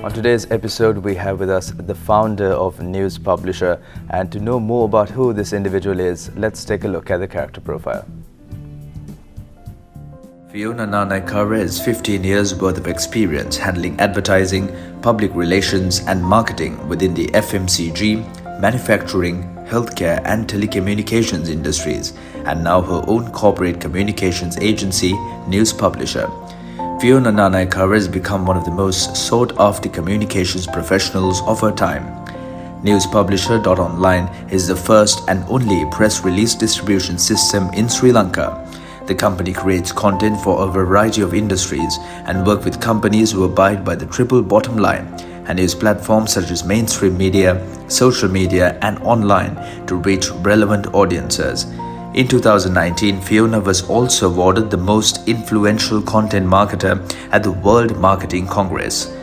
On today's episode, we have with us the founder of News Publisher, and to know more about who this individual is, let's take a look at the character profile. Flona Nanayakkara has 15 years worth of experience handling advertising, public relations and marketing within the FMCG, manufacturing, healthcare and telecommunications industries, and now her own corporate communications agency, News Publisher. Flona Nanayakkara has become one of the most sought-after communications professionals of her time. News Publisher.online is the first and only press release distribution system in Sri Lanka. The company creates content for a variety of industries and work with companies who abide by the triple bottom line and use platforms such as mainstream media, social media and online to reach relevant audiences. In 2019, Flona was also awarded the most influential content marketer at the World Marketing Congress.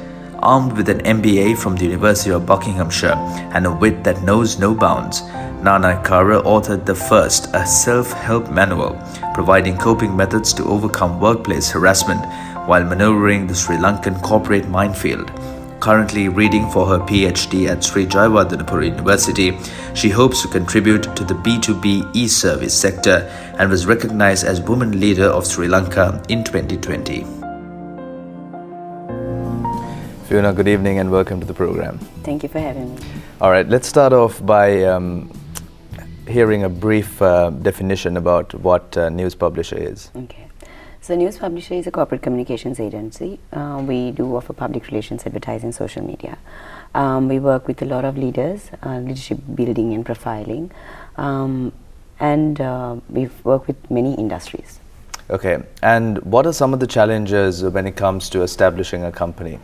Armed with an MBA from the University of Buckinghamshire and a wit that knows no bounds, Nanayakkara authored the first, a self-help manual, providing coping methods to overcome workplace harassment while maneuvering the Sri Lankan corporate minefield. Currently reading for her PhD at Sri Jayewardenepura University, she hopes to contribute to the B2B e-service sector and was recognized as Woman Leader of Sri Lanka in 2020. Flona, good evening and welcome to the program. Thank you for having me. All right, let's start off by hearing a brief definition about what News Publisher is. Okay. So News Publisher is a corporate communications agency. We do offer public relations, advertising, social media. We work with a lot of leaders, leadership building and profiling, and we've worked with many industries. Okay, and what are some of the challenges when it comes to establishing a company?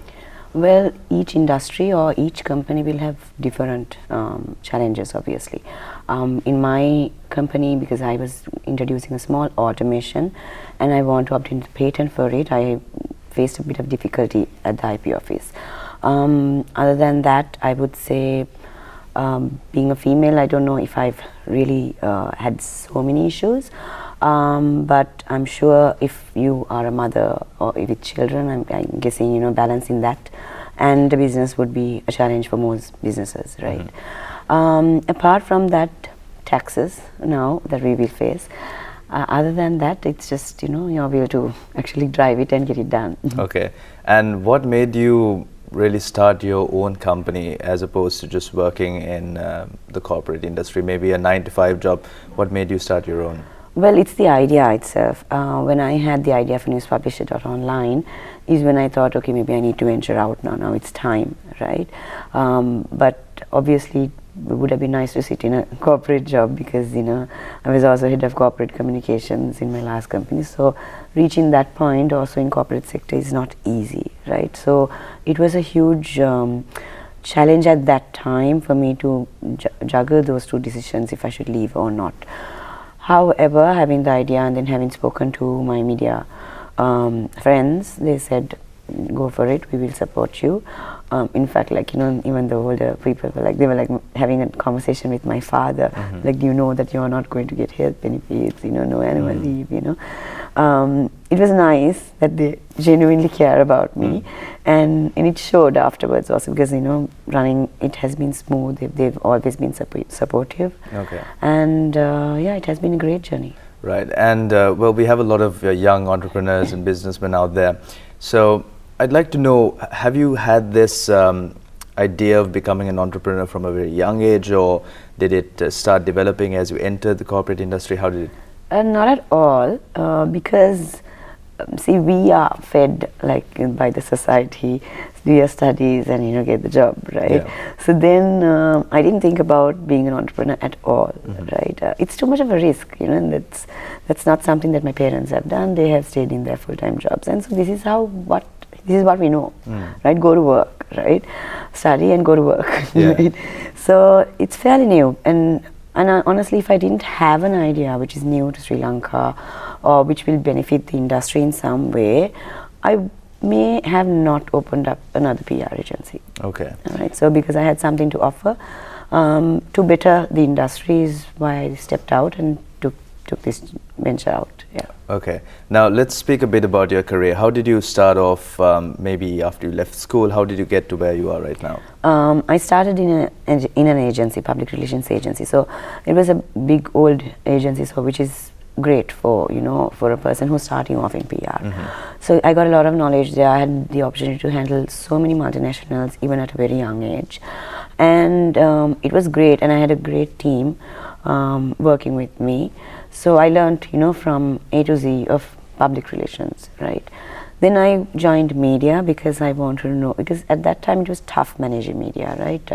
Well, each industry or each company will have different challenges, obviously. In my company, because I was introducing a small automation and I want to obtain the patent for it, I faced a bit of difficulty at the IP office. Other than that, I would say being a female, I don't know if I've really had so many issues. But I'm sure if you are a mother or with children, I'm guessing, balancing that and the business would be a challenge for most businesses, right? Mm-hmm. Apart from that, taxes now that we will face. Other than that, it's just, your will to actually drive it and get it done. Okay. And what made you really start your own company as opposed to just working in the corporate industry, maybe a 9-to-5 job? What made you start your own? Well, it's the idea itself. When I had the idea for News Publisher.online is when I thought, okay, maybe I need to venture out now. Now it's time, right? But obviously, it would have been nice to sit in a corporate job because, I was also head of corporate communications in my last company. So reaching that point also in corporate sector is not easy, right? So it was a huge challenge at that time for me to juggle those two decisions if I should leave or not. However, having the idea and then having spoken to my media friends, they said, go for it, we will support you. In fact, even the older people were they were having a conversation with my father, mm-hmm. You know that you are not going to get health benefits, no annual leave, It was nice that they genuinely care about me, and it showed afterwards also because, running it has been smooth, they've always been supportive. Okay. And it has been a great journey. Right, and well, we have a lot of young entrepreneurs and businessmen out there. So I'd like to know, have you had this idea of becoming an entrepreneur from a very young age, or did it start developing as you entered the corporate industry? How did it? Not at all, because we are fed by the society, do your studies and get the job, right? Yeah. So then I didn't think about being an entrepreneur at all, mm-hmm. right? It's too much of a risk, and that's not something that my parents have done. They have stayed in their full-time jobs, and so this is what we know, right? Go to work, right? Study and go to work, yeah. Right? So it's fairly new, and honestly, if I didn't have an idea which is new to Sri Lanka or which will benefit the industry in some way, I may have not opened up another PR agency. Okay. All right. So because I had something to offer to better the industry is why I stepped out and took took this venture out. Yeah. Okay. Now let's speak a bit about your career. How did you start off? Maybe after you left school, how did you get to where you are right now? I started in an agency, public relations agency. So it was a big old agency, so which is great for for a person who's starting off in PR. So I got a lot of knowledge there. I had the opportunity to handle so many multinationals even at a very young age, and it was great. And I had a great team working with me. So I learned from A to Z of public relations, right? Then I joined media because I wanted to know, because at that time it was tough managing media, right?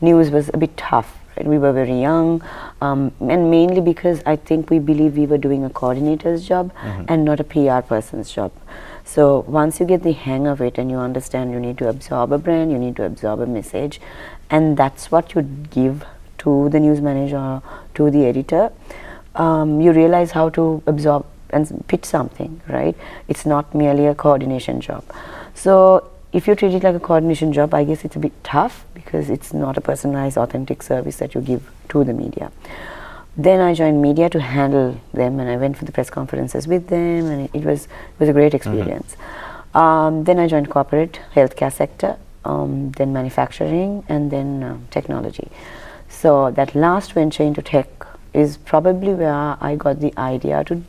News was a bit tough. We were very young, and mainly because I think we believe we were doing a coordinator's job and not a PR person's job. So once you get the hang of it and you understand you need to absorb a brand, you need to absorb a message, and that's what you give to the news manager, to the editor, you realize how to absorb and pitch something, right? It's not merely a coordination job. So if you treat it like a coordination job, I guess it's a bit tough because it's not a personalized, authentic service that you give to the media. Then I joined media to handle them, and I went for the press conferences with them, and it was a great experience. Then I joined corporate, healthcare sector, then manufacturing, and then technology. So that last venture into tech is probably where I got the idea to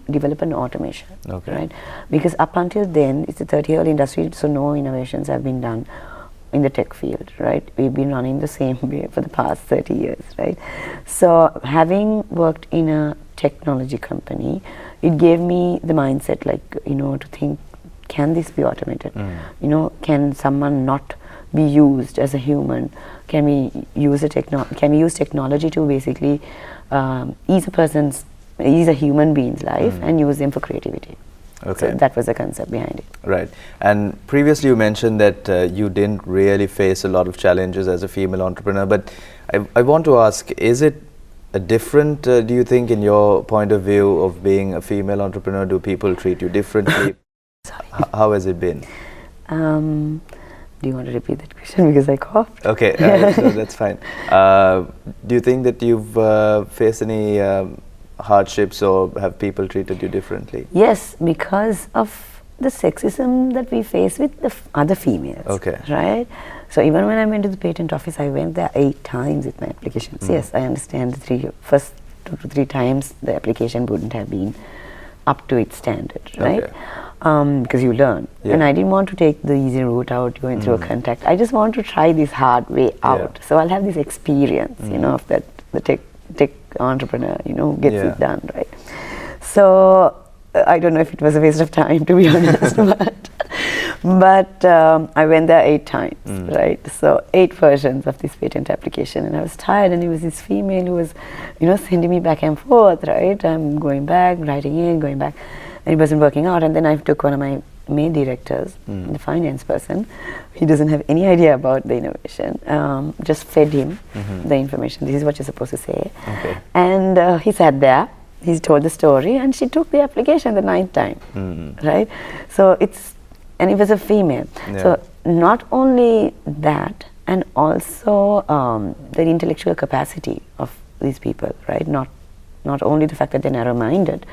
develop an automation, right? Because up until then, it's a 30-year-old industry, so no innovations have been done in the tech field, right? We've been running the same way for the past 30 years, right? So having worked in a technology company, it gave me the mindset, like, to think, can this be automated? Can someone not be used as a human? Can we use technology to basically ease a human being's life and use them for creativity? Okay. So that was the concept behind it. Right. And previously you mentioned that you didn't really face a lot of challenges as a female entrepreneur, but I want to ask, is it a different, do you think, in your point of view of being a female entrepreneur, do people treat you differently? How has it been? Do you want to repeat that question because I coughed? Okay, no, that's fine. Do you think that you've faced any hardships, or have people treated you differently? Yes, because of the sexism that we face with the other females. Okay. Right? So even when I went to the patent office, I went there 8 times with my applications. Yes, I understand the first 2 to 3 times the application wouldn't have been up to its standard, right? Okay. Because you learn. Yeah. And I didn't want to take the easy route out, going through a contact. I just want to try this hard way out. So I'll have this experience, of that the tech entrepreneur, gets it done, right? So I don't know if it was a waste of time, to be honest, but I went there 8 times, right? So 8 versions of this patent application, and I was tired, and it was this female who was, sending me back and forth, right? I'm going back, writing in, going back, and it wasn't working out. And then I took one of my main directors, the finance person. He doesn't have any idea about the innovation. Just fed him the information. This is what you're supposed to say. Okay. And he sat there. He told the story, and she took the application the 9th time, right? So it was a female. Yeah. So not only that, and also the intellectual capacity of these people, right? Not only the fact that they're narrow-minded.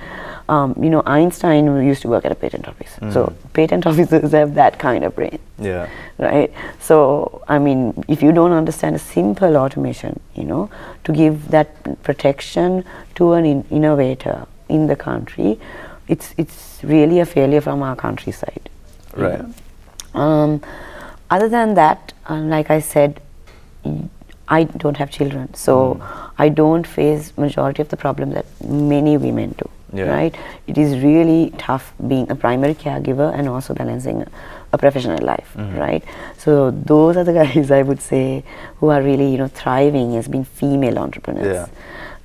Einstein used to work at a patent office. So patent officers have that kind of brain. Yeah. Right? So, I mean, if you don't understand a simple automation, to give that protection to an innovator in the country, it's really a failure from our countryside. Right. Other than that, like I said, I don't have children, so I don't face majority of the problems that many women do. Yeah. Right? It is really tough being a primary caregiver and also balancing a professional life, right? So those are the guys, I would say, who are really, thriving as being female entrepreneurs.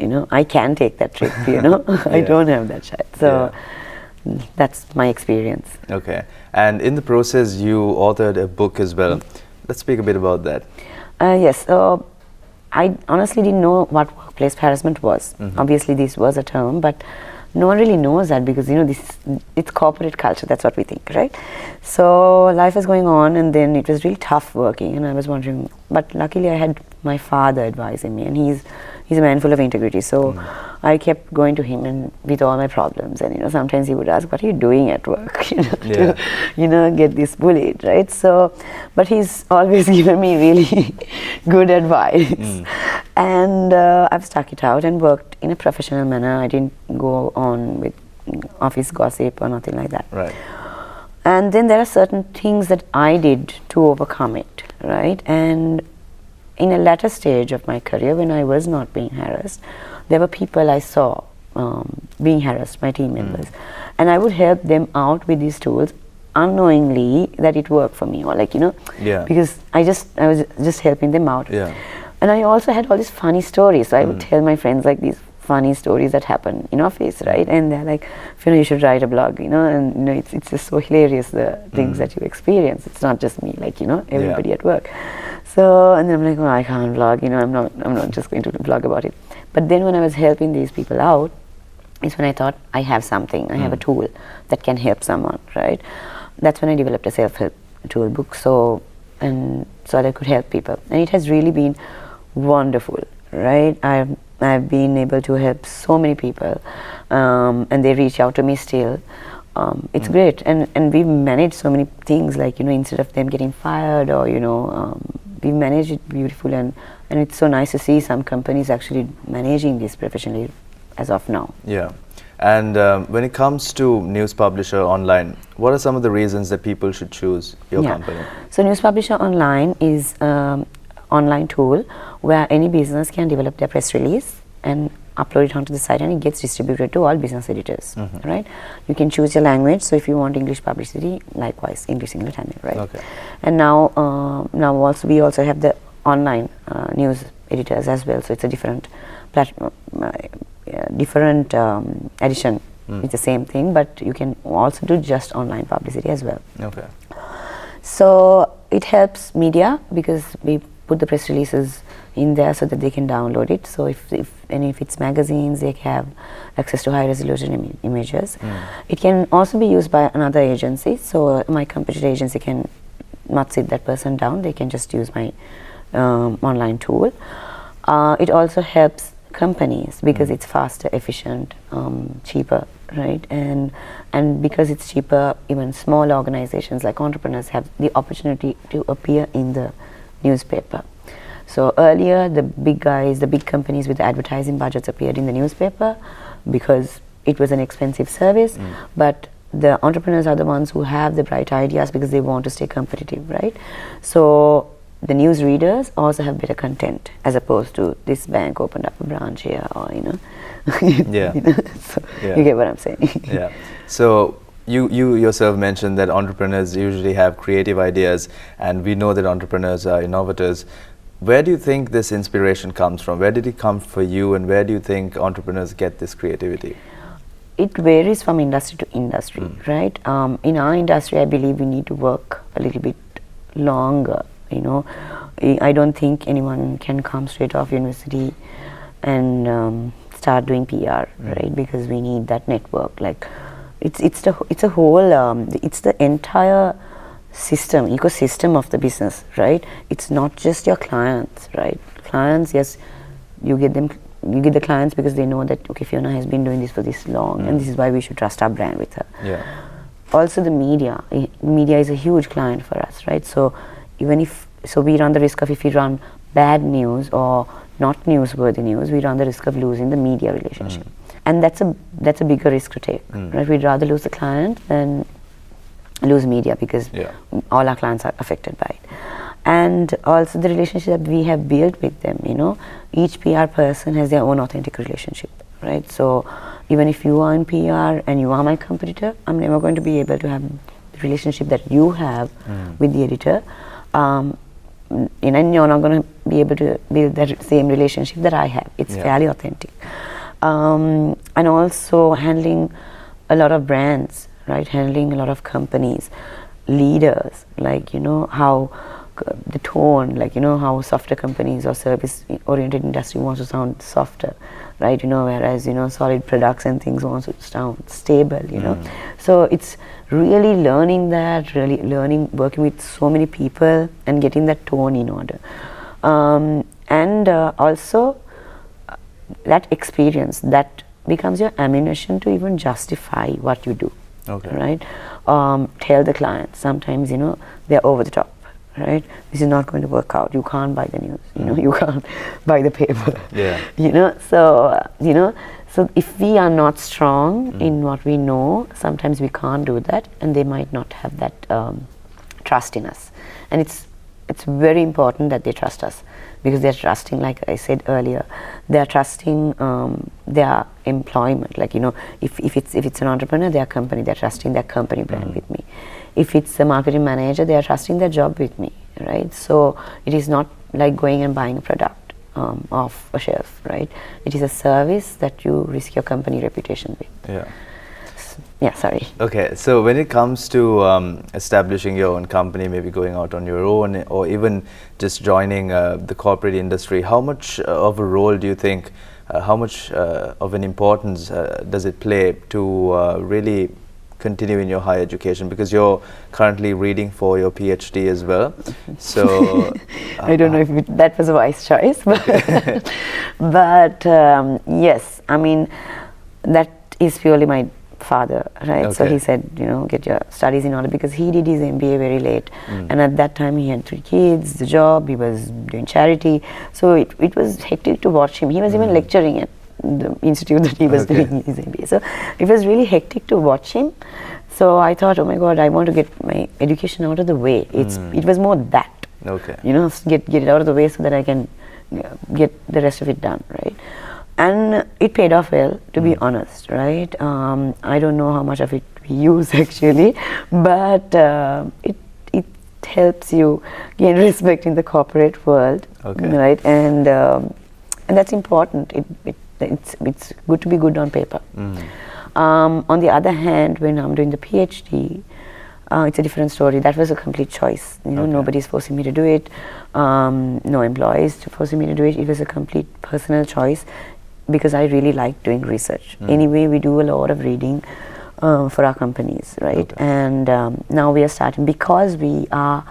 Yeah. I can take that trip, I don't have that shot. So that's my experience. Okay. And in the process, you authored a book as well. Let's speak a bit about that. Yes. I honestly didn't know what workplace harassment was. Obviously, this was a term, but no one really knows that because, it's corporate culture. That's what we think, right? So life is going on, and then it was really tough working, and I was wondering, but luckily I had my father advising me, and he's, he's a man full of integrity. So I kept going to him and with all my problems, and sometimes he would ask, "What are you doing at work?" to get this bullied, right? So, but he's always given me really good advice, and I've stuck it out and worked in a professional manner. I didn't go on with office gossip or nothing like that. Right. And then there are certain things that I did to overcome it, right? And in a latter stage of my career, when I was not being harassed, there were people I saw being harassed, my team members, and I would help them out with these tools unknowingly that it worked for me, or because I was just helping them out. Yeah. And I also had all these funny stories, so I would tell my friends like these funny stories that happen in office, right? And they're like, you should write a blog, and it's just so hilarious, the things that you experience. It's not just me, everybody at work. So, and then I'm like, I can't blog, I'm not just going to blog about it. But then when I was helping these people out, is when I thought, I have something, I have a tool that can help someone, right? That's when I developed a self-help tool book, so that I could help people. And it has really been wonderful, right? I've been able to help so many people, and they reach out to me still. It's great, and we've managed so many things, instead of them getting fired, or we managed it beautifully, and it's so nice to see some companies actually managing this professionally as of now. Yeah. And when it comes to news publisher online, what are some of the reasons that people should choose your company? So News Publisher Online is online tool where any business can develop their press release and upload it onto the site, and it gets distributed to all business editors, right? You can choose your language, so if you want English publicity, likewise English, Tamil, right? Okay. And now also we also have the online news editors as well, so it's a different platform, different edition. It's the same thing, but you can also do just online publicity as well. Okay. So it helps media because we put the press releases in there so that they can download it. So if it's magazines, they have access to high resolution images. It can also be used by another agency. So my competitor agency can not sit that person down. They can just use my online tool. It also helps companies because it's faster, efficient, cheaper, right? And because it's cheaper, even small organizations like entrepreneurs have the opportunity to appear in the newspaper. So earlier, the big guys, the big companies with advertising budgets appeared in the newspaper because it was an expensive service, but the entrepreneurs are the ones who have the bright ideas because they want to stay competitive, right? So the news readers also have better content as opposed to this bank opened up a branch here, or Yeah. So you get what I'm saying. Yeah. So you yourself mentioned that entrepreneurs usually have creative ideas, and we know that entrepreneurs are innovators. Where do you think this inspiration comes from? Where did it come for you, and where do you think entrepreneurs get this creativity? It varies from industry to industry, right? In our industry, I believe we need to work a little bit longer. I don't think anyone can come straight off university and start doing PR, right? Because we need that network. It's a whole it's the entire ecosystem of the business, right? It's not just your clients, right? Clients, yes, you get the clients because they know that, okay, Fiona has been doing this for this long, and this is why we should trust our brand with her. Yeah. Also the media is a huge client for us, right? So we run the risk of, if we run bad news or not newsworthy news, we run the risk of losing the media relationship. And that's a bigger risk to take, right? We'd rather lose the client than lose media because all our clients are affected by it. And also the relationship that we have built with them, each PR person has their own authentic relationship, right? So even if you are in PR and you are my competitor, I'm never going to be able to have the relationship that you have with the editor. And you're not going to be able to build that same relationship that I have. It's fairly authentic. And also handling a lot of brands, right? Handling a lot of companies, leaders, how the tone, how softer companies or service-oriented industry wants to sound softer, right? Whereas, solid products and things want to sound stable, So it's really learning that, working with so many people and getting that tone in order. And also, that experience, that becomes your ammunition to even justify what you do. Okay. Right? Tell the client, sometimes, they're over the top, right? This is not going to work out. You can't buy the news, you can't buy the paper. Yeah. So if we are not strong in what we know, sometimes we can't do that, and they might not have that trust in us. And it's very important that they trust us, because they're trusting, like I said earlier, they're trusting their employment. Like, if it's an entrepreneur, their company, they're trusting their company brand with me. If it's a marketing manager, they're trusting their job with me, right? So it is not like going and buying a product off a shelf, right? It is a service that you risk your company reputation with. Yeah. Yeah, sorry. Okay, so when it comes to establishing your own company, maybe going out on your own, or even just joining the corporate industry, how much of a role do you think, how much of an importance does it play to really continue in your higher education? Because you're currently reading for your PhD as well. So I don't know if that was a wise choice, but yes, I mean, that is purely my father, right? Okay. So he said, get your studies in order, because he did his MBA very late, and at that time he had 3 kids, the job, he was doing charity, so it was hectic to watch him. He was even lecturing at the institute that he was doing his MBA, so it was really hectic to watch him. So I thought, oh my God, I want to get my education out of the way. It was more that, get it out of the way so that I can get the rest of it done, right? And it paid off well, to be honest, right? I don't know how much of it we use actually, but it helps you gain respect in the corporate world, right? And that's important. It's good to be good on paper. On the other hand, when I'm doing the PhD, it's a different story. That was a complete choice. Nobody's forcing me to do it. No employees forcing me to do it. It was a complete personal choice, because I really like doing research. Anyway, we do a lot of reading for our companies, right? And now we are starting, because we are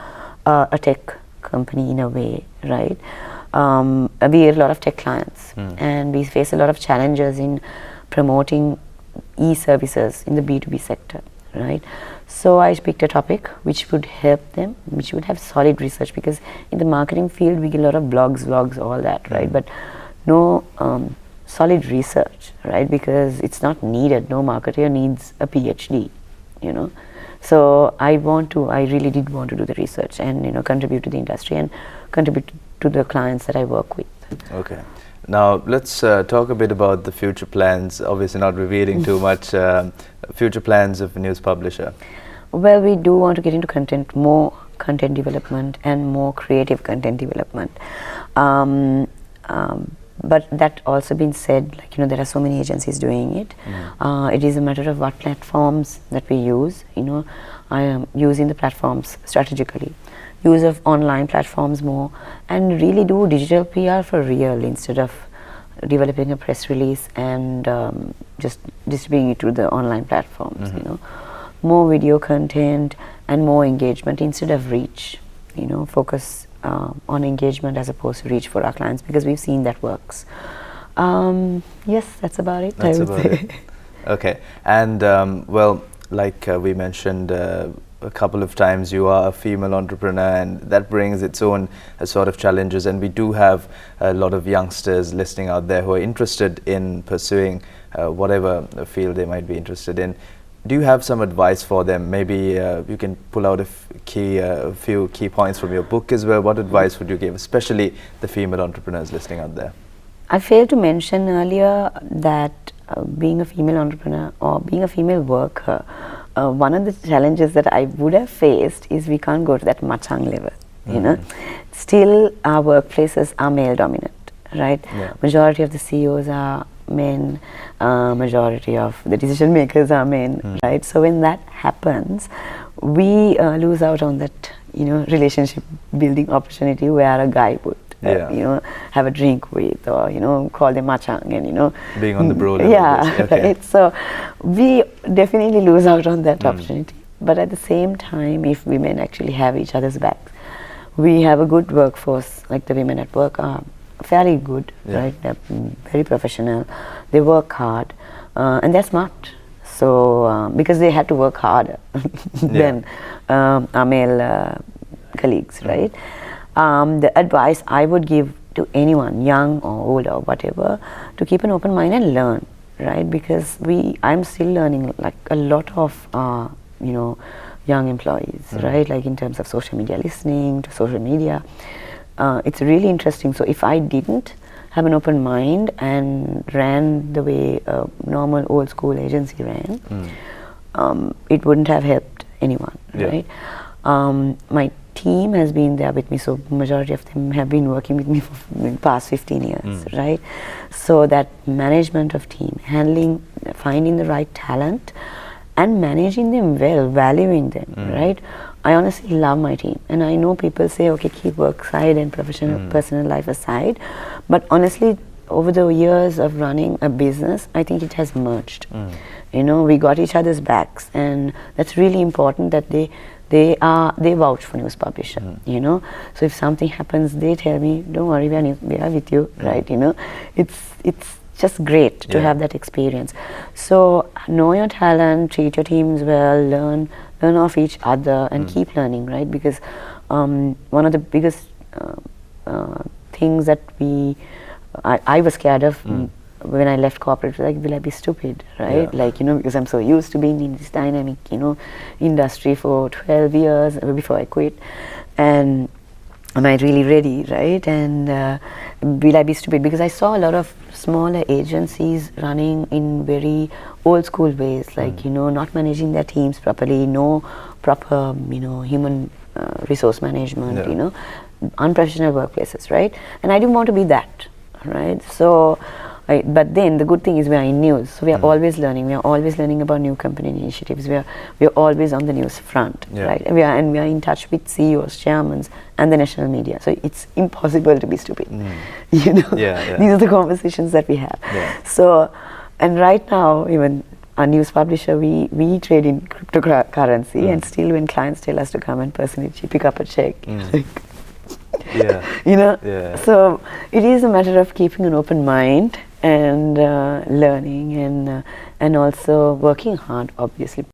a tech company in a way, right? We get a lot of tech clients, and we face a lot of challenges in promoting e-services in the B2B sector, right? So I picked a topic which would help them, which would have solid research, because in the marketing field we get a lot of blogs, vlogs, all that, right? But no solid research, right? Because it's not needed. No marketer needs a PhD, So I really did want to do the research and contribute to the industry and contribute to the clients that I work with. Okay. Now let's talk a bit about the future plans. Obviously not revealing too much. Future plans of a news publisher. Well, we do want to get into more content development and more creative content development. But that also being said, there are so many agencies doing it. It is a matter of what platforms that we use. I am using the platforms strategically. Use of online platforms more, and really do digital PR for real, instead of developing a press release and just distributing it to the online platforms. More video content and more engagement instead of reach. Focus on engagement as opposed to reach for our clients, because we've seen that works. Yes, that's about it. That's I would about say. it. Okay, and well, like we mentioned a couple of times, you are a female entrepreneur, and that brings its own sort of challenges, and we do have a lot of youngsters listening out there who are interested in pursuing whatever field they might be interested in. Do you have some advice for them? Maybe you can pull out a few key points from your book as well. What advice would you give, especially the female entrepreneurs listening out there? I failed to mention earlier that being a female entrepreneur or being a female worker, one of the challenges that I would have faced is we can't go to that machang level. Still, our workplaces are male dominant, right? Majority of the CEOs are men, majority of the decision makers are men, right? So when that happens, we lose out on that, relationship building opportunity where a guy would, have a drink with, or call them machang, and being on the broad level. Right. So we definitely lose out on that opportunity. But at the same time, if women actually have each other's backs, we have a good workforce, like the women at work are fairly good, Yeah. right? They're very professional. They work hard, and they're smart. So because they had to work harder than our male colleagues, right? The advice I would give to anyone, young or old or whatever, to keep an open mind and learn, right? Because I'm still learning, like a lot of young employees, right? Like in terms of social media, listening to social media, it's really interesting. So if I didn't have an open mind and ran the way a normal old school agency ran, it wouldn't have helped anyone, right? My team has been there with me, so majority of them have been working with me for the past 15 years, right? So that management of team, finding the right talent and managing them well, valuing them, right? I honestly love my team, and I know people say, okay, keep work side and personal life aside, but honestly, over the years of running a business, I think it has merged. We got each other's backs, and that's really important that they vouch for news publisher, so if something happens, they tell me, don't worry, we are with you, right? It's just great to have that experience. So know your talent, treat your teams well, learn of each other, and keep learning, right? Because one of the biggest things that I was scared of when I left corporate, like, will I be stupid, right? Like, because I'm so used to being in this dynamic, industry for 12 years before I quit, and am I really ready, right? And will I be stupid? Because I saw a lot of smaller agencies running in very old school ways, like, not managing their teams properly, no proper, human resource management, unprofessional workplaces, right? And I didn't want to be that, right? So, but then the good thing is we are in news, so we are always learning. We are always learning about new company initiatives. We are always on the news front, right? And we are in touch with CEOs, chairmen, and the national media. So it's impossible to be stupid. These are the conversations that we have. So, and right now, even our news publisher, we trade in cryptocurrency, and still when clients tell us to come and personally pick up a check, like, so it is a matter of keeping an open mind and learning and also working hard, obviously.